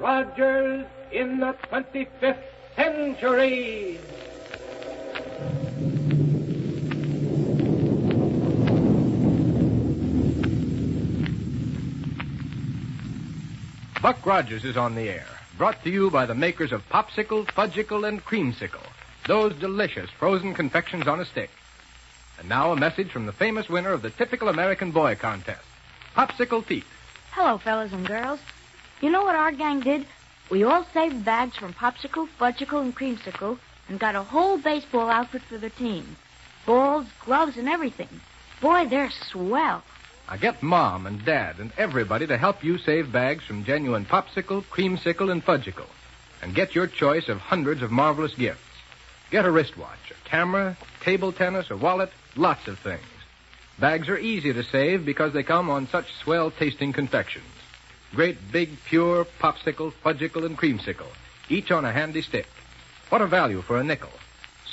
Rogers in the 25th century. Buck Rogers is on the air, brought to you by the makers of Popsicle, Fudgicle, and Creamsicle, those delicious frozen confections on a stick. And now a message from the famous winner of the Typical American Boy contest, Popsicle Pete. Hello, fellas and girls. You know what our gang did? We all saved bags from Popsicle, Fudgicle, and Creamsicle and got a whole baseball outfit for the team. Balls, gloves, and everything. Boy, they're swell. Now get Mom and Dad and everybody to help you save bags from genuine Popsicle, Creamsicle, and Fudgicle. And get your choice of hundreds of marvelous gifts. Get a wristwatch, a camera, table tennis, a wallet, lots of things. Bags are easy to save because they come on such swell-tasting confections. Great big, pure Popsicle, Fudgicle, and Creamsicle, each on a handy stick. What a value for a nickel.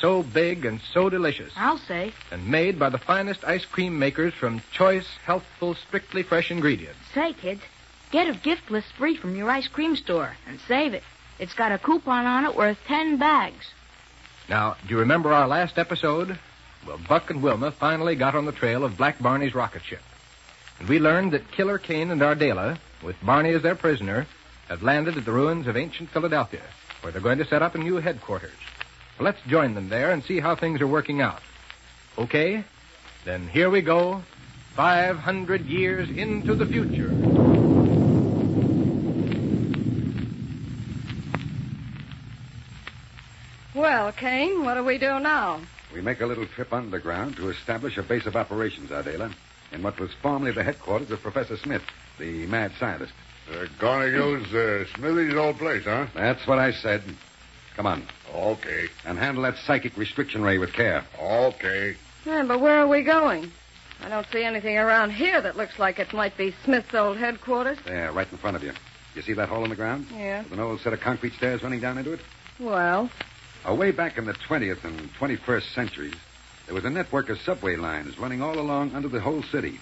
So big and so delicious. I'll say. And made by the finest ice cream makers from choice, healthful, strictly fresh ingredients. Say, kids, get a gift list free from your ice cream store and save it. It's got a coupon on it worth 10 bags. Now, do you remember our last episode? Well, Buck and Wilma finally got on the trail of Black Barney's rocket ship. And we learned that Killer Kane and Aardala, with Barney as their prisoner, have landed at the ruins of ancient Philadelphia, where they're going to set up a new headquarters. Well, let's join them there and see how things are working out. Okay? Then here we go, 500 years into the future. Well, Kane, what do we do now? We make a little trip underground to establish a base of operations, Aardala, in what was formerly the headquarters of Professor Smith, the mad scientist. They're going to use Smithy's old place, huh? That's what I said. Come on. Okay. And handle that psychic restriction ray with care. Okay. Yeah, but where are we going? I don't see anything around here that looks like it might be Smith's old headquarters. There, right in front of you. You see that hole in the ground? Yeah. With an old set of concrete stairs running down into it? Well? Way back in the 20th and 21st centuries, there was a network of subway lines running all along under the whole city.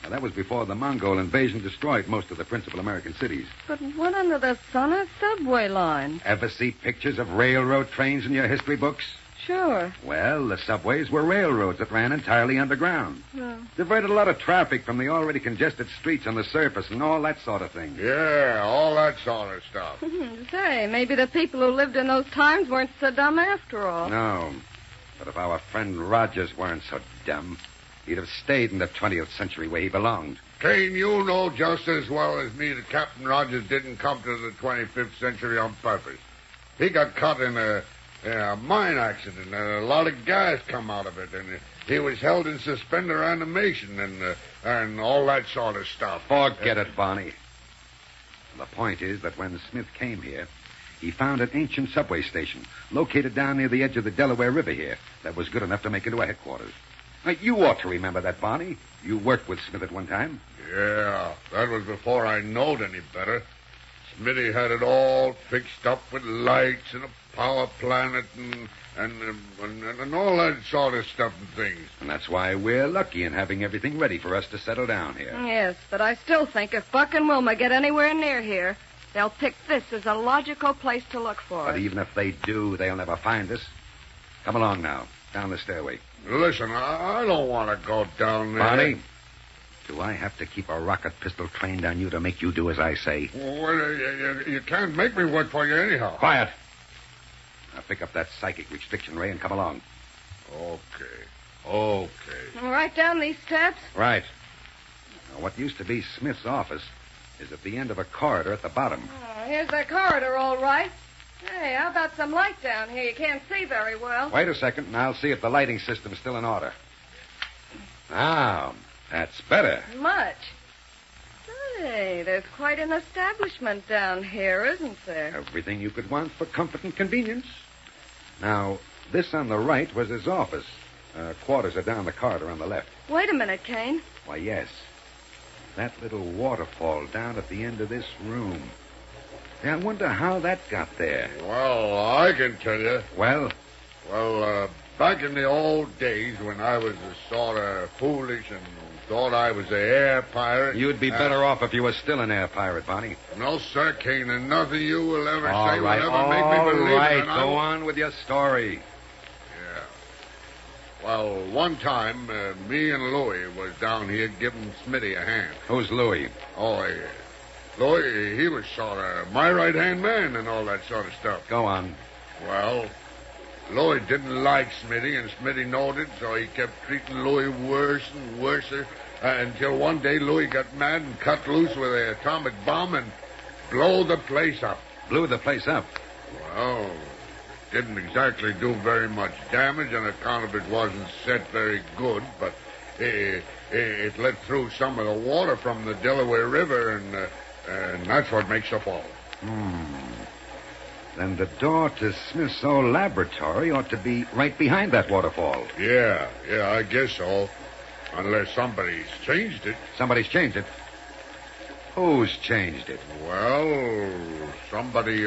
Now, that was before the Mongol invasion destroyed most of the principal American cities. But what under the sun are subway lines? Ever see pictures of railroad trains in your history books? Sure. Well, the subways were railroads that ran entirely underground. Yeah. Diverted a lot of traffic from the already congested streets on the surface and all that sort of thing. Yeah, all that sort of stuff. Say, maybe the people who lived in those times weren't so dumb after all. No. But if our friend Rogers weren't so dumb, he'd have stayed in the 20th century where he belonged. Kane, you know just as well as me that Captain Rogers didn't come to the 25th century on purpose. He got caught in a mine accident, and a lot of gas come out of it, and he was held in suspended animation and all that sort of stuff. Forget it, Barney. The point is that when Smith came here, he found an ancient subway station located down near the edge of the Delaware River here that was good enough to make into a headquarters. Now, you ought to remember that, Barney. You worked with Smith at one time. Yeah, that was before I knowed any better. Smithy had it all fixed up with lights and a power planet and all that sort of stuff and things. And that's why we're lucky in having everything ready for us to settle down here. Yes, but I still think if Buck and Wilma get anywhere near here, they'll pick this as a logical place to look for But us. even if they do, they'll never find us. Come along now, down the stairway. Listen, I don't want to go down there. Barney, do I have to keep a rocket pistol trained on you to make you do as I say? Well, you can't make me work for you anyhow. Quiet. Now pick up that psychic restriction ray and come along. Okay. Right down these steps? Right. Now, what used to be Smith's office is at the end of a corridor at the bottom. Oh, here's the corridor, all right. Hey, how about some light down here? You can't see very well. Wait a second, and I'll see if the lighting system's still in order. Now, that's better. Much. Hey, there's quite an establishment down here, isn't there? Everything you could want for comfort and convenience. Now, this on the right was his office. Quarters are down the corridor on the left. Wait a minute, Kane. Why, yes. That little waterfall down at the end of this room. I wonder how that got there. Well, I can tell you. Well? Well, back in the old days when I was a sort of foolish and thought I was an air pirate. You'd be better off if you were still an air pirate, Barney. No, sir, Kane, and nothing you will ever All say right, will ever make me believe all right, it. go on with your story. Yeah. Well, one time, me and Louie was down here giving Smitty a hand. Who's Louie? Oh, yeah. Louie, he was sort of my right-hand man and all that sort of stuff. Go on. Well, Louie didn't like Smitty, and Smitty knowed it, so he kept treating Louie worse and worse, until one day Louie got mad and cut loose with an atomic bomb and blew the place up. Blew the place up. Well, didn't exactly do very much damage on account of it wasn't set very good, but it let through some of the water from the Delaware River, and that's what makes the fall. Then the door to Smith's old laboratory ought to be right behind that waterfall. Yeah, I guess so. Unless somebody's changed it. Somebody's changed it. Who's changed it? Well, somebody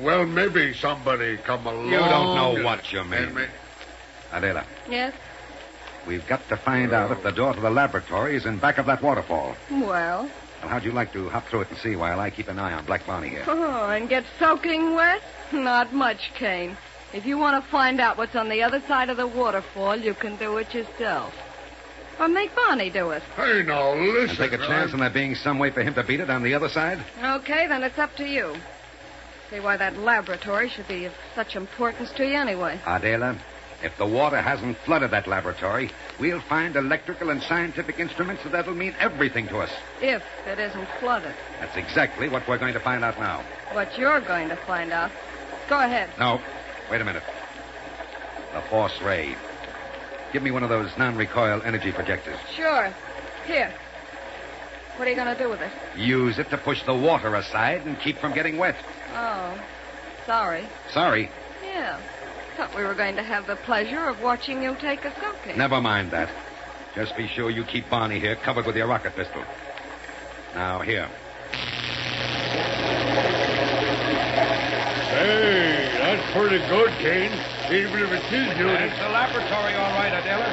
well, maybe somebody come along. You don't know what you mean. Aardala, Yes? we've got to find out if the door to the laboratory is in back of that waterfall. Well? Well, how'd you like to hop through it and see while I keep an eye on Black Barney here? Oh, and get soaking wet? Not much, Kane. If you want to find out what's on the other side of the waterfall, you can do it yourself. Or make Barney do it. Hey, now, listen. And take a chance on there being some way for him to beat it on the other side? Okay, then it's up to you. See why that laboratory should be of such importance to you anyway. Aardala, if the water hasn't flooded that laboratory, we'll find electrical and scientific instruments that'll mean everything to us. If it isn't flooded. That's exactly what we're going to find out now. What you're going to find out. Go ahead. No, wait a minute. The force ray. Give me one of those non-recoil energy projectors. Sure. Here. What are you going to do with it? Use it to push the water aside and keep from getting wet. Oh, sorry. Sorry. Yeah. Thought we were going to have the pleasure of watching you take a soaking. Never mind that. Just be sure you keep Barney here covered with your rocket pistol. Now, here. Hey, that's pretty good, Kane. Even if it is you. It's the laboratory, all right, Aardala.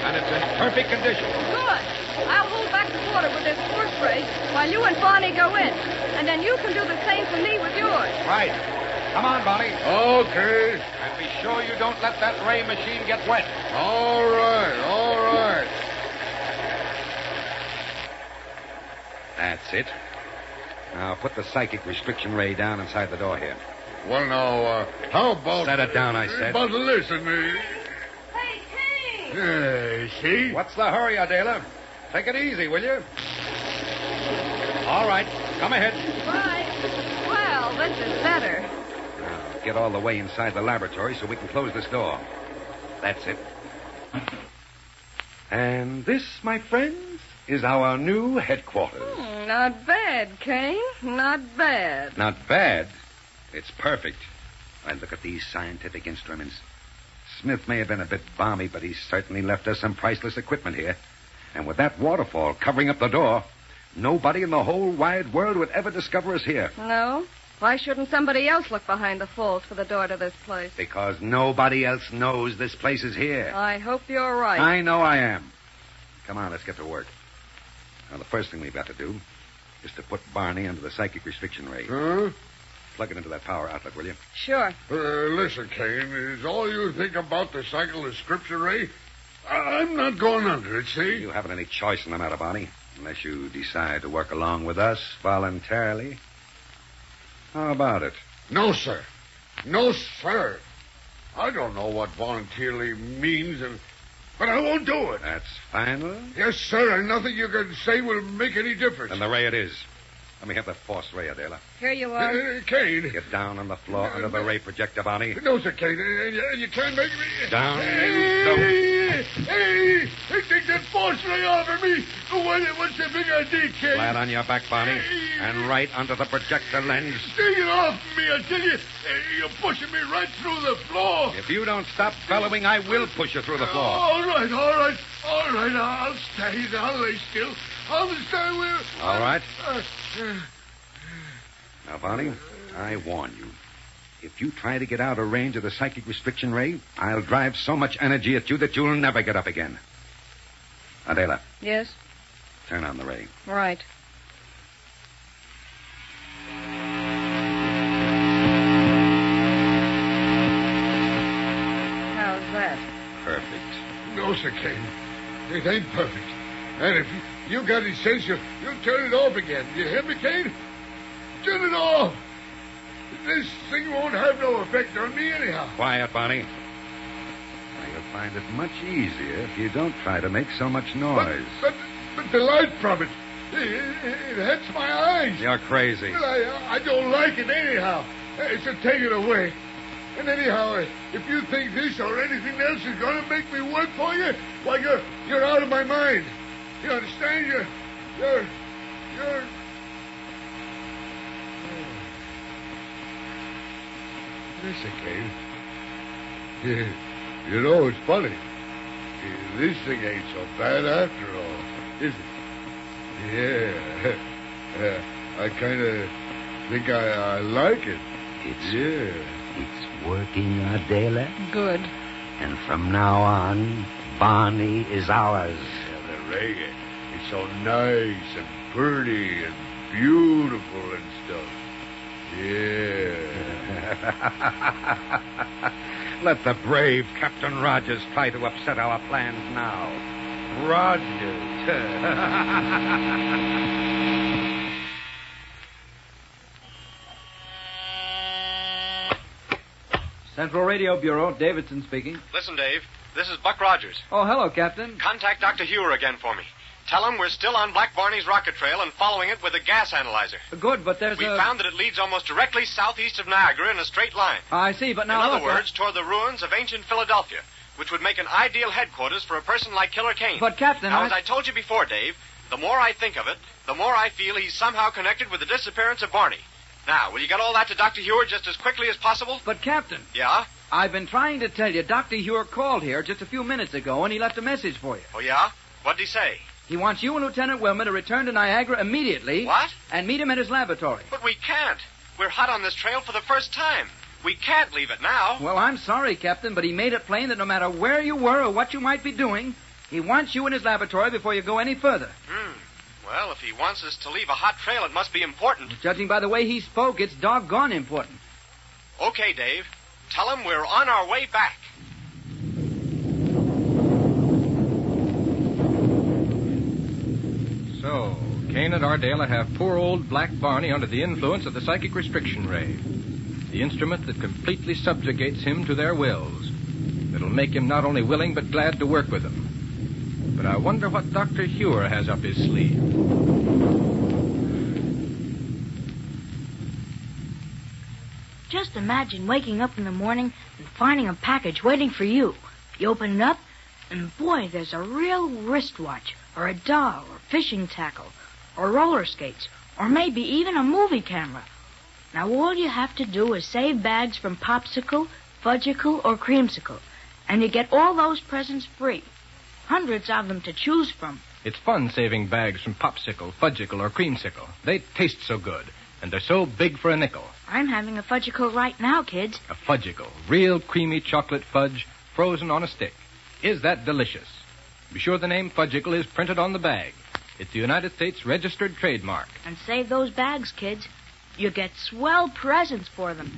And it's in perfect condition. Good. I'll hold back the water with this force ray while you and Barney go in. And then you can do the same for me with yours. Right. Come on, Barney. Okay. And be sure you don't let that ray machine get wet. All right. That's it. Now, put the psychic restriction ray down inside the door here. Well, now, how about... Set it down, I said. But listen, Hey, Kane! see? What's the hurry, Aardala? Take it easy, will you? All right. Come ahead. Right. Well, this is better. Now, get all the way inside the laboratory so we can close this door. That's it. And this, my friends, is our new headquarters. Not bad, Kane. Not bad. Not bad. It's perfect. And look at these scientific instruments. Smith may have been a bit balmy, but he's certainly left us some priceless equipment here. And with that waterfall covering up the door, nobody in the whole wide world would ever discover us here. No? Why shouldn't somebody else look behind the falls for the door to this place? Because nobody else knows this place is here. I hope you're right. I know I am. Come on, let's get to work. Now, the first thing we've got to do is to put Barney under the psychic restriction ray. Huh? Plug it into that power outlet, will you? Sure. Listen, Kane, is all you think about the cycle description ray? I'm not going under it, see? You haven't any choice in the matter, Barney, unless you decide to work along with us voluntarily. How about it? No, sir. No, sir. I don't know what voluntarily means, but I won't do it. That's final. Yes, sir, and nothing you can say will make any difference. Then the ray it is. Let me have that force ray, Aardala. Here you are. Kane. Get down on the floor under the ray projector, Barney. No, sir, Kane. You can't make me... Down Hey, take that force ray off of me. What's the big idea, Kane? Flat on your back, Barney, and right under the projector lens. Take it off me, I tell you. You're pushing me right through the floor. If you don't stop bellowing, I will push you through the floor. All right. I'll stay. I'll lay still. I'll stay where... All right. Now, Barney, I warn you. If you try to get out of range of the psychic restriction ray, I'll drive so much energy at you that you'll never get up again. Ardala, Yes? turn on the ray. Right. How's that? Perfect. No, Sir Kane. It ain't perfect. And if you got any sense, you'll turn it off again. You hear me, Kane? Turn it off. This thing won't have no effect on me anyhow. Quiet, Barney. Now, you'll find it much easier if you don't try to make so much noise. But the light from it hurts my eyes. You're crazy. Well, I don't like it anyhow. So take it away. And anyhow, if you think this or anything else is going to make me work for you, why, you're out of my mind. You understand? You're... Listen, Kane. You know, it's funny. This thing ain't so bad after all, is it? Yeah. I kind of think I like it. It's working, Ardala. Good. And from now on, Barney is ours. Yeah, the ray, it's so nice and pretty and beautiful and stuff. Yeah. Let the brave Captain Rogers try to upset our plans now. Rogers. Central Radio Bureau, Davidson speaking. Listen, Dave. This is Buck Rogers. Oh, hello, Captain. Contact Dr. Heur again for me. Tell him we're still on Black Barney's rocket trail and following it with a gas analyzer. Good, but We found that it leads almost directly southeast of Niagara in a straight line. I see, but now In other look, words, toward the ruins of ancient Philadelphia, which would make an ideal headquarters for a person like Killer Kane. But, Captain, Now, as I told you before, Dave, the more I think of it, the more I feel he's somehow connected with the disappearance of Barney. Now, will you get all that to Dr. Heur just as quickly as possible? But, Captain. Yeah? I've been trying to tell you, Dr. Heur called here just a few minutes ago, and he left a message for you. Oh, yeah? What'd he say? He wants you and Lieutenant Wilma to return to Niagara immediately. What? And meet him at his laboratory. But we can't. We're hot on this trail for the first time. We can't leave it now. Well, I'm sorry, Captain, but he made it plain that no matter where you were or what you might be doing, he wants you in his laboratory before you go any further. Well, if he wants us to leave a hot trail, it must be important. Judging by the way he spoke, it's doggone important. Okay, Dave. Tell him we're on our way back. So, Kane and Aardala have poor old Black Barney under the influence of the psychic restriction ray. The instrument that completely subjugates him to their wills. It'll make him not only willing, but glad to work with them. But I wonder what Dr. Heur has up his sleeve. Just imagine waking up in the morning and finding a package waiting for you. You open it up, and boy, there's a real wristwatch, or a doll, or fishing tackle, or roller skates, or maybe even a movie camera. Now, all you have to do is save bags from Popsicle, Fudgicle, or Creamsicle, and you get all those presents free. Hundreds of them to choose from. It's fun saving bags from Popsicle, Fudgicle, or Creamsicle. They taste so good, and they're so big for a nickel. I'm having a Fudgicle right now, kids. A Fudgicle, real creamy chocolate fudge, frozen on a stick. Is that delicious? Be sure the name Fudgicle is printed on the bag. It's the United States registered trademark. And save those bags, kids. You get swell presents for them.